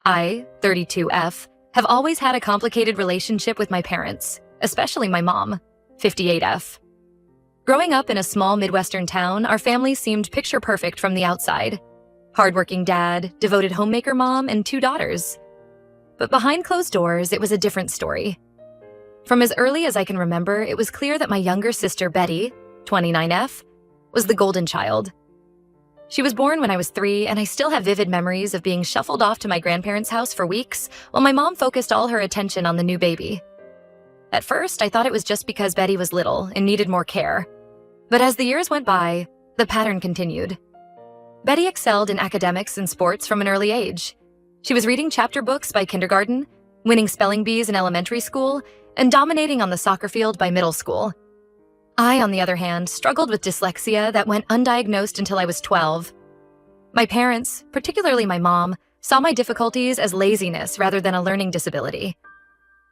I, 32F, have always had a complicated relationship with my parents, especially my mom, 58F. Growing up in a small Midwestern town, our family seemed picture perfect from the outside. Hardworking dad, devoted homemaker mom, and 2 daughters. But behind closed doors, it was a different story. From as early as I can remember, it was clear that my younger sister, Betty, 29F, was the golden child. She was born when I was 3, and I still have vivid memories of being shuffled off to my grandparents' house for weeks while my mom focused all her attention on the new baby. At first, I thought it was just because Betty was little and needed more care. But as the years went by, the pattern continued. Betty excelled in academics and sports from an early age. She was reading chapter books by kindergarten, winning spelling bees in elementary school, and dominating on the soccer field by middle school. I, on the other hand, struggled with dyslexia that went undiagnosed until I was 12. My parents, particularly my mom, saw my difficulties as laziness rather than a learning disability.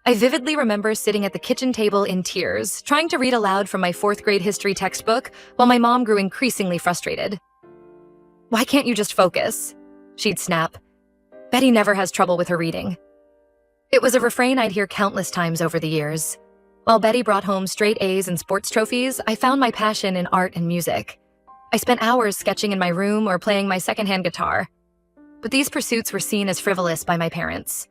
I vividly remember sitting at the kitchen table in tears, trying to read aloud from my 4th grade history textbook while my mom grew increasingly frustrated. "Why can't you just focus?" she'd snap. "Betty never has trouble with her reading." It was a refrain I'd hear countless times over the years. While Betty brought home straight A's and sports trophies, I found my passion in art and music. I spent hours sketching in my room or playing my secondhand guitar. But these pursuits were seen as frivolous by my parents.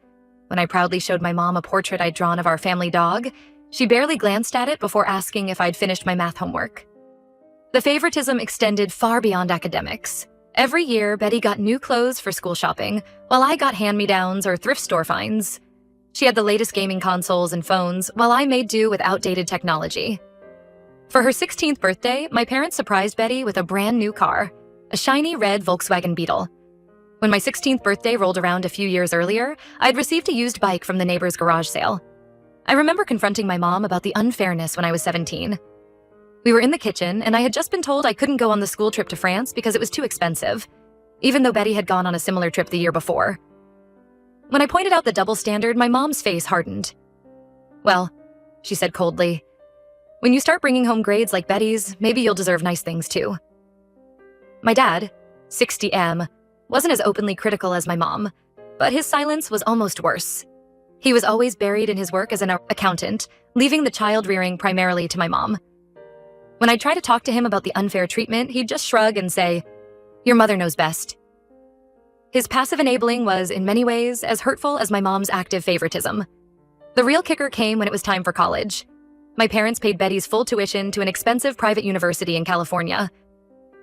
When I proudly showed my mom a portrait I'd drawn of our family dog, she barely glanced at it before asking if I'd finished my math homework. The favoritism extended far beyond academics. Every year, Betty got new clothes for school shopping, while I got hand-me-downs or thrift store finds. She had the latest gaming consoles and phones, while I made do with outdated technology. For her 16th birthday, my parents surprised Betty with a brand new car, a shiny red Volkswagen Beetle. When my 16th birthday rolled around a few years earlier, I'd received a used bike from the neighbor's garage sale. I remember confronting my mom about the unfairness when I was 17. We were in the kitchen, and I had just been told I couldn't go on the school trip to France because it was too expensive, even though Betty had gone on a similar trip the year before. When I pointed out the double standard, my mom's face hardened. "Well," she said coldly, "when you start bringing home grades like Betty's, maybe you'll deserve nice things too." My dad, 60M, wasn't as openly critical as my mom, but his silence was almost worse. He was always buried in his work as an accountant, leaving the child rearing primarily to my mom. When I'd try to talk to him about the unfair treatment, he'd just shrug and say, "Your mother knows best." His passive enabling was, in many ways, as hurtful as my mom's active favoritism. The real kicker came when it was time for college. My parents paid Betty's full tuition to an expensive private university in California.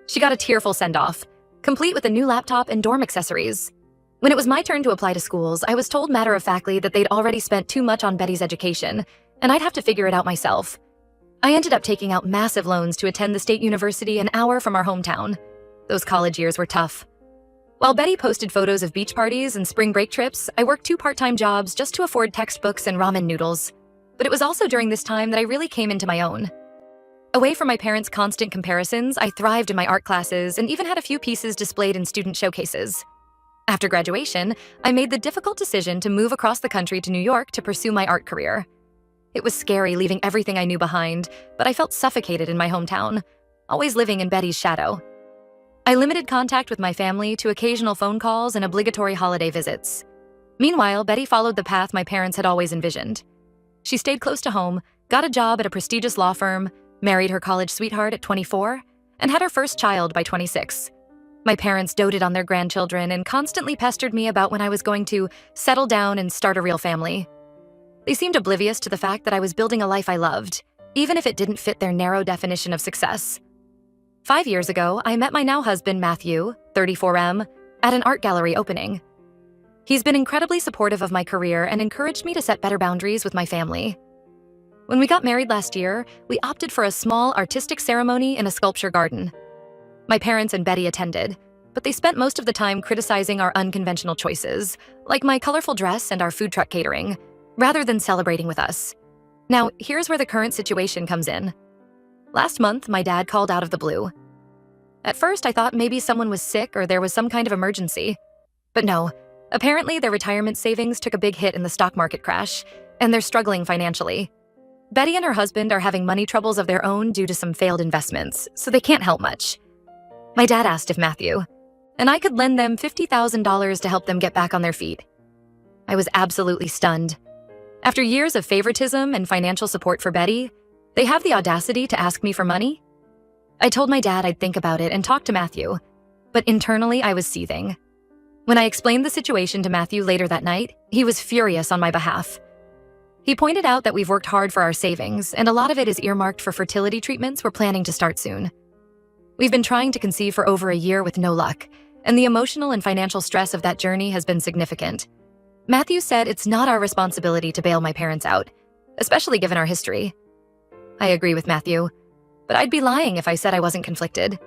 She got a tearful send-off, complete with a new laptop and dorm accessories. When it was my turn to apply to schools, I was told matter-of-factly that they'd already spent too much on Betty's education, and I'd have to figure it out myself. I ended up taking out massive loans to attend the state university an hour from our hometown. Those college years were tough. While Betty posted photos of beach parties and spring break trips, I worked 2 part-time jobs just to afford textbooks and ramen noodles. But it was also during this time that I really came into my own. Away from my parents' constant comparisons, I thrived in my art classes and even had a few pieces displayed in student showcases. After graduation, I made the difficult decision to move across the country to New York to pursue my art career. It was scary leaving everything I knew behind, but I felt suffocated in my hometown, always living in Betty's shadow. I limited contact with my family to occasional phone calls and obligatory holiday visits. Meanwhile, Betty followed the path my parents had always envisioned. She stayed close to home, got a job at a prestigious law firm, married her college sweetheart at 24, and had her first child by 26. My parents doted on their grandchildren and constantly pestered me about when I was going to settle down and start a real family. They seemed oblivious to the fact that I was building a life I loved, even if it didn't fit their narrow definition of success. 5 years ago, I met my now husband, Matthew, 34M, at an art gallery opening. He's been incredibly supportive of my career and encouraged me to set better boundaries with my family. When we got married last year, we opted for a small artistic ceremony in a sculpture garden. My parents and Betty attended, but they spent most of the time criticizing our unconventional choices, like my colorful dress and our food truck catering, rather than celebrating with us. Now, here's where the current situation comes in. Last month, my dad called out of the blue. At first, I thought maybe someone was sick or there was some kind of emergency. But no, apparently their retirement savings took a big hit in the stock market crash, and they're struggling financially. Betty and her husband are having money troubles of their own due to some failed investments, so they can't help much. My dad asked if Matthew and I could lend them $50,000 to help them get back on their feet. I was absolutely stunned. After years of favoritism and financial support for Betty, they have the audacity to ask me for money? I told my dad I'd think about it and talk to Matthew, but internally I was seething. When I explained the situation to Matthew later that night, he was furious on my behalf. He pointed out that we've worked hard for our savings, and a lot of it is earmarked for fertility treatments we're planning to start soon. We've been trying to conceive for over a year with no luck, and the emotional and financial stress of that journey has been significant. Matthew said it's not our responsibility to bail my parents out, especially given our history. I agree with Matthew, but I'd be lying if I said I wasn't conflicted.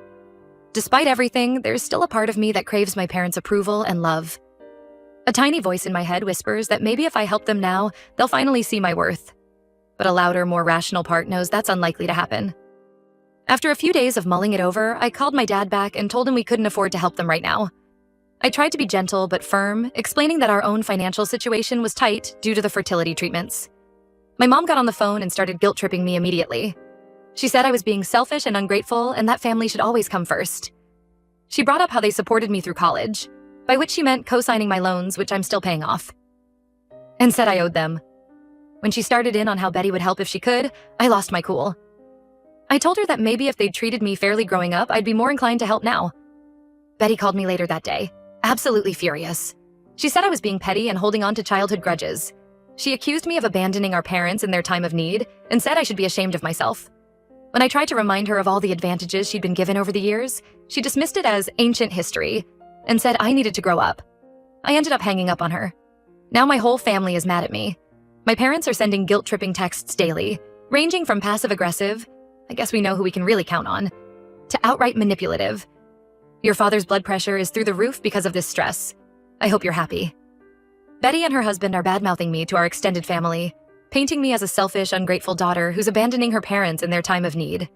Despite everything, there's still a part of me that craves my parents' approval and love. A tiny voice in my head whispers that maybe if I help them now, they'll finally see my worth. But a louder, more rational part knows that's unlikely to happen. After a few days of mulling it over, I called my dad back and told him we couldn't afford to help them right now. I tried to be gentle but firm, explaining that our own financial situation was tight due to the fertility treatments. My mom got on the phone and started guilt-tripping me immediately. She said I was being selfish and ungrateful and that family should always come first. She brought up how they supported me through college, by which she meant co-signing my loans, which I'm still paying off, and said I owed them. When she started in on how Betty would help if she could, I lost my cool. I told her that maybe if they'd treated me fairly growing up, I'd be more inclined to help now. Betty called me later that day, absolutely furious. She said I was being petty and holding on to childhood grudges. She accused me of abandoning our parents in their time of need and said I should be ashamed of myself. When I tried to remind her of all the advantages she'd been given over the years, she dismissed it as ancient history and said I needed to grow up. I ended up hanging up on her. Now my whole family is mad at me. My parents are sending guilt-tripping texts daily, ranging from passive-aggressive, I guess we know who we can really count on, to outright manipulative. Your father's blood pressure is through the roof because of this stress. I hope you're happy. Betty and her husband are bad-mouthing me to our extended family, painting me as a selfish, ungrateful daughter who's abandoning her parents in their time of need.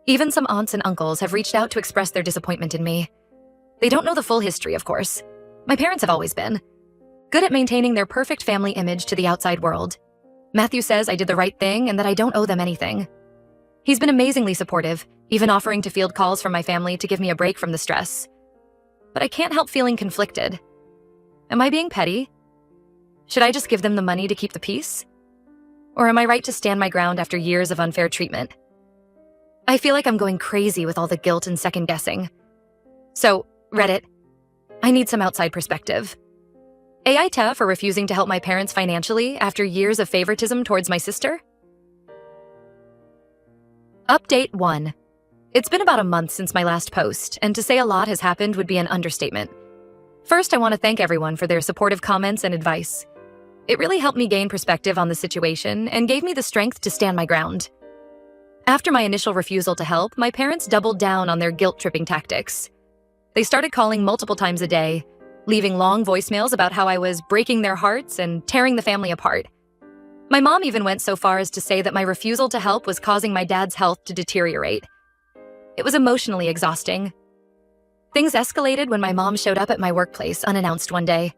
Even some aunts and uncles have reached out to express their disappointment in me. They don't know the full history, of course. My parents have always been good at maintaining their perfect family image to the outside world. Matthew says I did the right thing and that I don't owe them anything. He's been amazingly supportive, even offering to field calls from my family to give me a break from the stress. But I can't help feeling conflicted. Am I being petty? Should I just give them the money to keep the peace? Or am I right to stand my ground after years of unfair treatment? I feel like I'm going crazy with all the guilt and second-guessing. So, Reddit, I need some outside perspective. AI for refusing to help my parents financially after years of favoritism towards my sister? Update 1. It's been about a month since my last post, and to say a lot has happened would be an understatement. First, I want to thank everyone for their supportive comments and advice. It really helped me gain perspective on the situation and gave me the strength to stand my ground. After my initial refusal to help, my parents doubled down on their guilt-tripping tactics. They started calling multiple times a day, leaving long voicemails about how I was breaking their hearts and tearing the family apart. My mom even went so far as to say that my refusal to help was causing my dad's health to deteriorate. It was emotionally exhausting. Things escalated when my mom showed up at my workplace unannounced one day.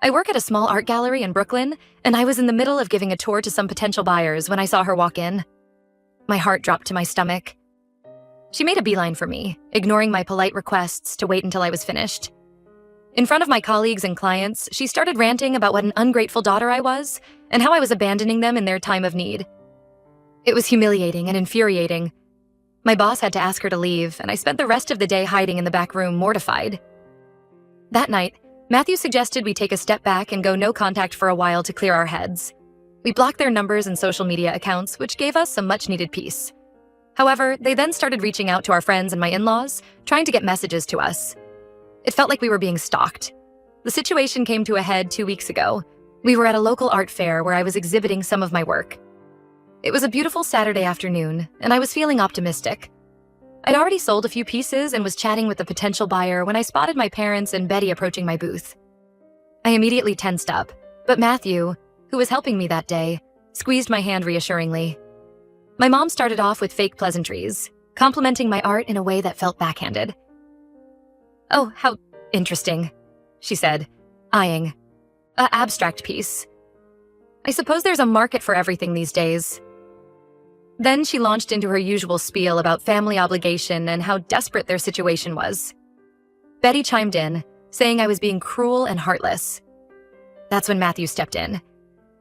I work at a small art gallery in Brooklyn, and I was in the middle of giving a tour to some potential buyers when I saw her walk in. My heart dropped to my stomach. She made a beeline for me, ignoring my polite requests to wait until I was finished. In front of my colleagues and clients, she started ranting about what an ungrateful daughter I was and how I was abandoning them in their time of need. It was humiliating and infuriating. My boss had to ask her to leave, and I spent the rest of the day hiding in the back room, mortified. That night, Matthew suggested we take a step back and go no contact for a while to clear our heads. We blocked their numbers and social media accounts, which gave us some much-needed peace. However, they then started reaching out to our friends and my in-laws, trying to get messages to us. It felt like we were being stalked. The situation came to a head 2 weeks ago. We were at a local art fair where I was exhibiting some of my work. It was a beautiful Saturday afternoon, and I was feeling optimistic. I'd already sold a few pieces and was chatting with a potential buyer when I spotted my parents and Betty approaching my booth. I immediately tensed up, but Matthew, who was helping me that day, squeezed my hand reassuringly. My mom started off with fake pleasantries, complimenting my art in a way that felt backhanded. "Oh, how interesting," she said, eyeing an abstract piece. "I suppose there's a market for everything these days." Then she launched into her usual spiel about family obligation and how desperate their situation was. Betty chimed in, saying I was being cruel and heartless. That's when Matthew stepped in.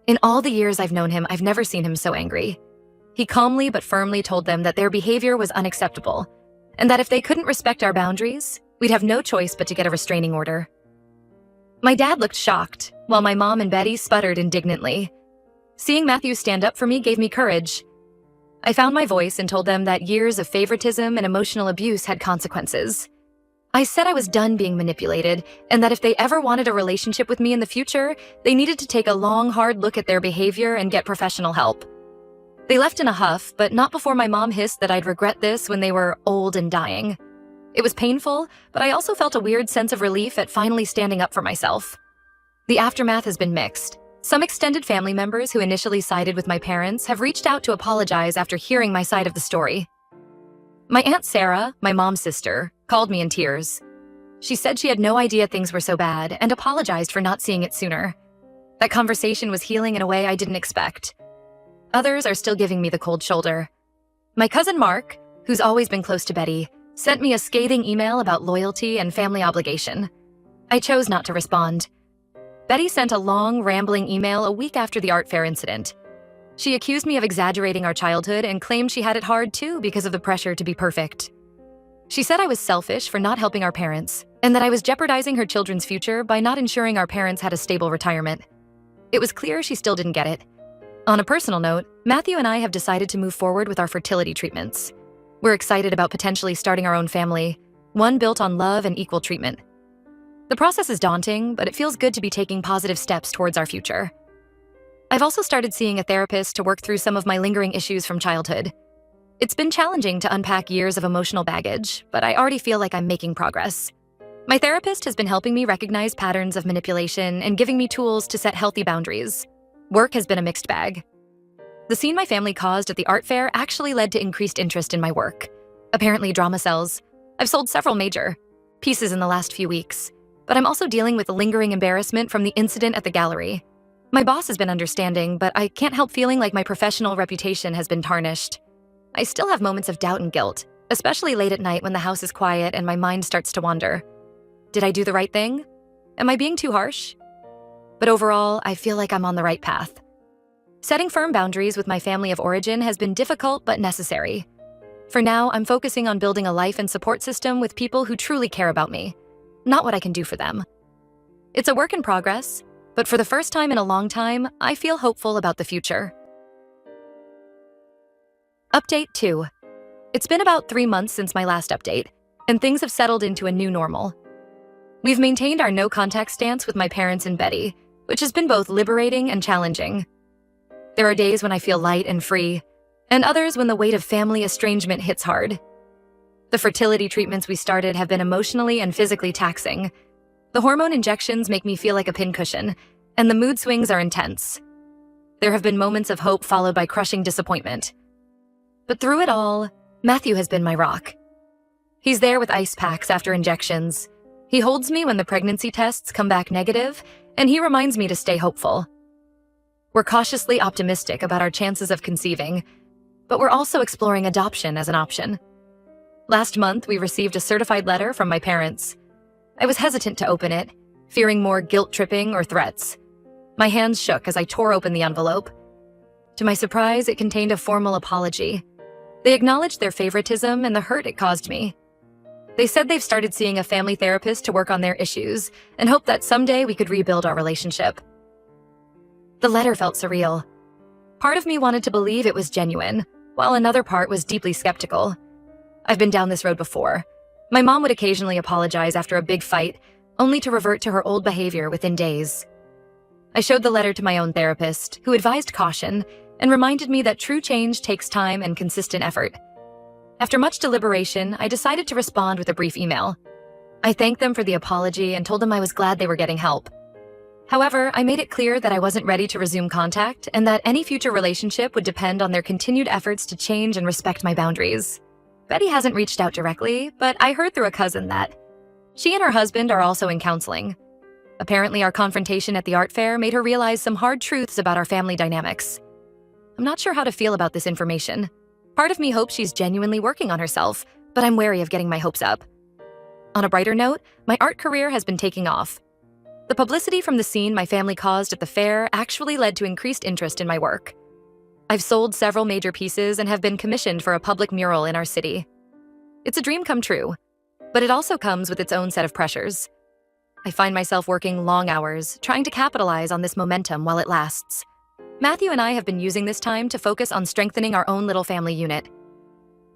In all the years I've known him, I've never seen him so angry. He calmly but firmly told them that their behavior was unacceptable, and that if they couldn't respect our boundaries, we'd have no choice but to get a restraining order. My dad looked shocked, while my mom and Betty sputtered indignantly. Seeing Matthew stand up for me gave me courage. I found my voice and told them that years of favoritism and emotional abuse had consequences. I said I was done being manipulated, and that if they ever wanted a relationship with me in the future, they needed to take a long, hard look at their behavior and get professional help. They left in a huff, but not before my mom hissed that I'd regret this when they were old and dying. It was painful, but I also felt a weird sense of relief at finally standing up for myself. The aftermath has been mixed. Some extended family members who initially sided with my parents have reached out to apologize after hearing my side of the story. My Aunt Sarah, my mom's sister, called me in tears. She said she had no idea things were so bad and apologized for not seeing it sooner. That conversation was healing in a way I didn't expect. Others are still giving me the cold shoulder. My cousin Mark, who's always been close to Betty, sent me a scathing email about loyalty and family obligation. I chose not to respond. Betty sent a long, rambling email a week after the art fair incident. She accused me of exaggerating our childhood and claimed she had it hard too because of the pressure to be perfect. She said I was selfish for not helping our parents, and that I was jeopardizing her children's future by not ensuring our parents had a stable retirement. It was clear she still didn't get it. On a personal note, Matthew and I have decided to move forward with our fertility treatments. We're excited about potentially starting our own family, one built on love and equal treatment. The process is daunting, but it feels good to be taking positive steps towards our future. I've also started seeing a therapist to work through some of my lingering issues from childhood. It's been challenging to unpack years of emotional baggage, but I already feel like I'm making progress. My therapist has been helping me recognize patterns of manipulation and giving me tools to set healthy boundaries. Work has been a mixed bag. The scene my family caused at the art fair actually led to increased interest in my work. Apparently drama sells. I've sold several major pieces in the last few weeks, but I'm also dealing with the lingering embarrassment from the incident at the gallery. My boss has been understanding, but I can't help feeling like my professional reputation has been tarnished. I still have moments of doubt and guilt, especially late at night when the house is quiet and my mind starts to wander. Did I do the right thing? Am I being too harsh? But overall, I feel like I'm on the right path. Setting firm boundaries with my family of origin has been difficult but necessary. For now, I'm focusing on building a life and support system with people who truly care about me, not what I can do for them. It's a work in progress, but for the first time in a long time, I feel hopeful about the future. Update 2. It's been about 3 months since my last update, and things have settled into a new normal. We've maintained our no-contact stance with my parents and Betty, which has been both liberating and challenging. There are days when I feel light and free, and others when the weight of family estrangement hits hard. The fertility treatments we started have been emotionally and physically taxing. The hormone injections make me feel like a pincushion, and the mood swings are intense. There have been moments of hope followed by crushing disappointment. But through it all, Matthew has been my rock. He's there with ice packs after injections. He holds me when the pregnancy tests come back negative, and he reminds me to stay hopeful. We're cautiously optimistic about our chances of conceiving, but we're also exploring adoption as an option. Last month, we received a certified letter from my parents. I was hesitant to open it, fearing more guilt-tripping or threats. My hands shook as I tore open the envelope. To my surprise, it contained a formal apology. They acknowledged their favoritism and the hurt it caused me. They said they've started seeing a family therapist to work on their issues and hoped that someday we could rebuild our relationship. The letter felt surreal. Part of me wanted to believe it was genuine, while another part was deeply skeptical. I've been down this road before. My mom would occasionally apologize after a big fight, only to revert to her old behavior within days. I showed the letter to my own therapist, who advised caution and reminded me that true change takes time and consistent effort. After much deliberation, I decided to respond with a brief email. I thanked them for the apology and told them I was glad they were getting help. However, I made it clear that I wasn't ready to resume contact and that any future relationship would depend on their continued efforts to change and respect my boundaries. Betty hasn't reached out directly, but I heard through a cousin that she and her husband are also in counseling. Apparently, our confrontation at the art fair made her realize some hard truths about our family dynamics. I'm not sure how to feel about this information. Part of me hopes she's genuinely working on herself, but I'm wary of getting my hopes up. On a brighter note, my art career has been taking off. The publicity from the scene my family caused at the fair actually led to increased interest in my work. I've sold several major pieces and have been commissioned for a public mural in our city. It's a dream come true, but it also comes with its own set of pressures. I find myself working long hours, trying to capitalize on this momentum while it lasts. Matthew and I have been using this time to focus on strengthening our own little family unit.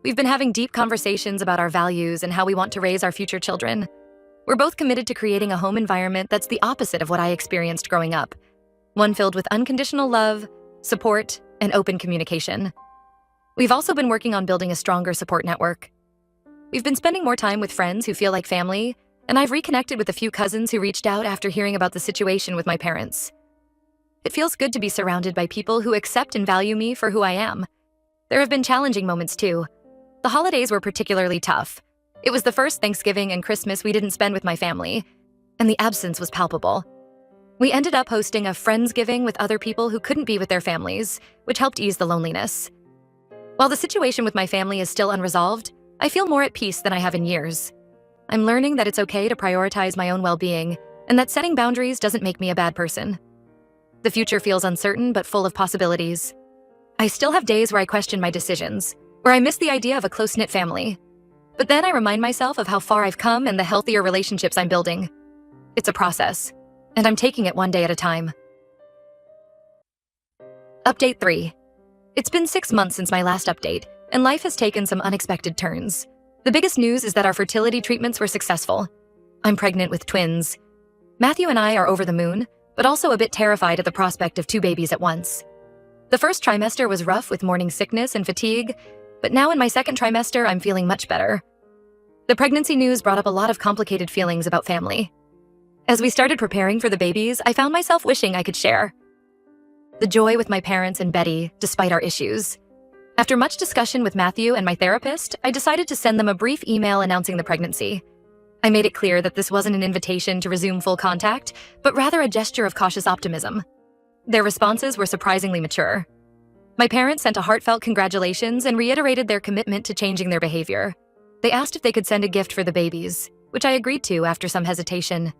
We've been having deep conversations about our values and how we want to raise our future children. We're both committed to creating a home environment that's the opposite of what I experienced growing up, one filled with unconditional love, support, and open communication. We've also been working on building a stronger support network. We've been spending more time with friends who feel like family, and I've reconnected with a few cousins who reached out after hearing about the situation with my parents. It feels good to be surrounded by people who accept and value me for who I am. There have been challenging moments too. The holidays were particularly tough. It was the first Thanksgiving and Christmas we didn't spend with my family, and the absence was palpable. We ended up hosting a Friendsgiving with other people who couldn't be with their families, which helped ease the loneliness. While the situation with my family is still unresolved, I feel more at peace than I have in years. I'm learning that it's okay to prioritize my own well-being, and that setting boundaries doesn't make me a bad person. The future feels uncertain but full of possibilities. I still have days where I question my decisions, where I miss the idea of a close-knit family. But then I remind myself of how far I've come and the healthier relationships I'm building. It's a process, and I'm taking it one day at a time. Update 3. It's been 6 months since my last update, and life has taken some unexpected turns. The biggest news is that our fertility treatments were successful. I'm pregnant with twins. Matthew and I are over the moon, but also a bit terrified at the prospect of 2 babies at once. The first trimester was rough with morning sickness and fatigue, but now in my second trimester, I'm feeling much better. The pregnancy news brought up a lot of complicated feelings about family. As we started preparing for the babies, I found myself wishing I could share the joy with my parents and Betty, despite our issues. After much discussion with Matthew and my therapist, I decided to send them a brief email announcing the pregnancy. I made it clear that this wasn't an invitation to resume full contact, but rather a gesture of cautious optimism. Their responses were surprisingly mature. My parents sent a heartfelt congratulations and reiterated their commitment to changing their behavior. They asked if they could send a gift for the babies, which I agreed to after some hesitation.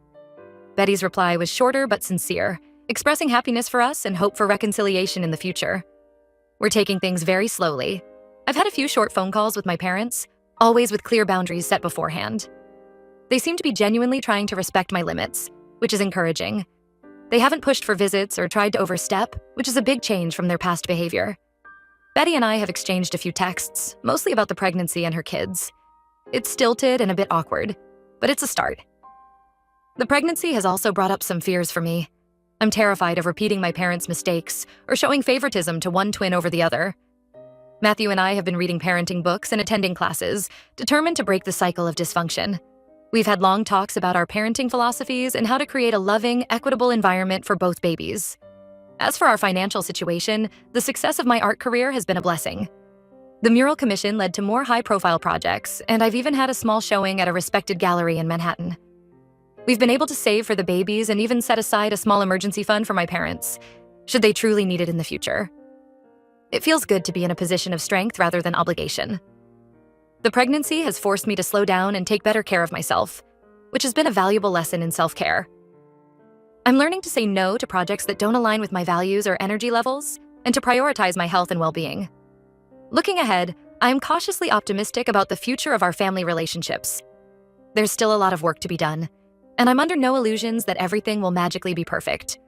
Betty's reply was shorter but sincere, expressing happiness for us and hope for reconciliation in the future. We're taking things very slowly. I've had a few short phone calls with my parents, always with clear boundaries set beforehand. They seem to be genuinely trying to respect my limits, which is encouraging. They haven't pushed for visits or tried to overstep, which is a big change from their past behavior. Betty and I have exchanged a few texts, mostly about the pregnancy and her kids. It's stilted and a bit awkward, but it's a start. The pregnancy has also brought up some fears for me. I'm terrified of repeating my parents' mistakes or showing favoritism to one twin over the other. Matthew and I have been reading parenting books and attending classes, determined to break the cycle of dysfunction. We've had long talks about our parenting philosophies and how to create a loving, equitable environment for both babies. As for our financial situation, the success of my art career has been a blessing. The mural commission led to more high-profile projects, and I've even had a small showing at a respected gallery in Manhattan. We've been able to save for the babies and even set aside a small emergency fund for my parents, should they truly need it in the future. It feels good to be in a position of strength rather than obligation. The pregnancy has forced me to slow down and take better care of myself, which has been a valuable lesson in self-care. I'm learning to say no to projects that don't align with my values or energy levels, and to prioritize my health and well-being. Looking ahead, I am cautiously optimistic about the future of our family relationships. There's still a lot of work to be done, and I'm under no illusions that everything will magically be perfect.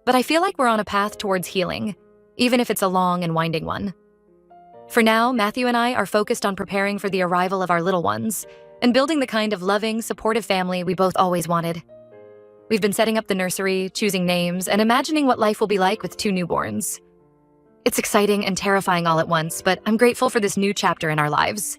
But I feel like we're on a path towards healing, even if it's a long and winding one. For now, Matthew and I are focused on preparing for the arrival of our little ones and building the kind of loving, supportive family we both always wanted. We've been setting up the nursery, choosing names, and imagining what life will be like with 2 newborns. It's exciting and terrifying all at once, but I'm grateful for this new chapter in our lives.